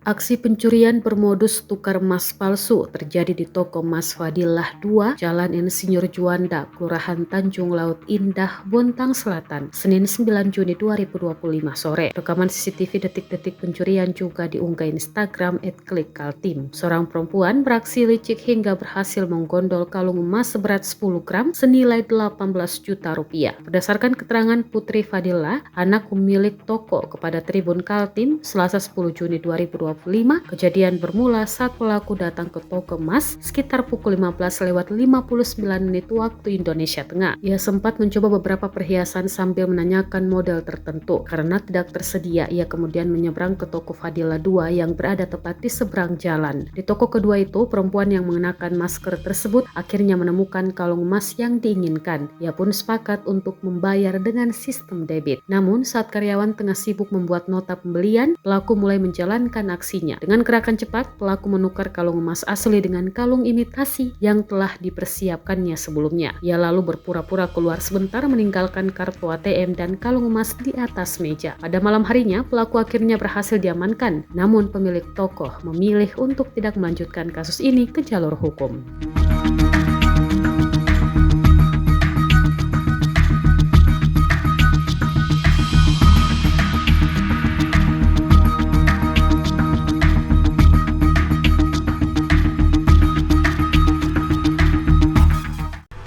Aksi pencurian bermodus tukar emas palsu terjadi di toko emas Fadilah 2, Jalan Insinyur Juanda, Kelurahan Tanjung Laut Indah, Bontang Selatan, Senin 9 Juni 2025 sore. Rekaman CCTV detik-detik pencurian juga diunggah Instagram @klikkaltim. Seorang perempuan beraksi licik hingga berhasil menggondol kalung emas seberat 10 gram senilai 18 juta rupiah. Berdasarkan keterangan Putri Fadilah, anak pemilik toko kepada Tribun Kaltim, Selasa 10 Juni 2025, kejadian bermula saat pelaku datang ke toko emas sekitar pukul 15:59 waktu Indonesia Tengah. Ia sempat mencoba beberapa perhiasan sambil menanyakan model tertentu. Karena tidak tersedia, ia kemudian menyeberang ke toko Fadilah 2 yang berada tepat di seberang jalan. Di toko kedua itu, perempuan yang mengenakan masker tersebut akhirnya menemukan kalung emas yang diinginkan. Ia pun sepakat untuk membayar dengan sistem debit. Namun saat karyawan tengah sibuk membuat nota pembelian, pelaku mulai menjalankan aksinya. Dengan gerakan cepat, pelaku menukar kalung emas asli dengan kalung imitasi yang telah dipersiapkannya sebelumnya. Ia lalu berpura-pura keluar sebentar meninggalkan kartu ATM dan kalung emas di atas meja. Pada malam harinya, pelaku akhirnya berhasil diamankan. Namun pemilik toko memilih untuk tidak melanjutkan kasus ini ke jalur hukum.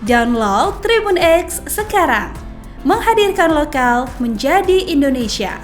Download Tribun X sekarang, menghadirkan lokal menjadi Indonesia.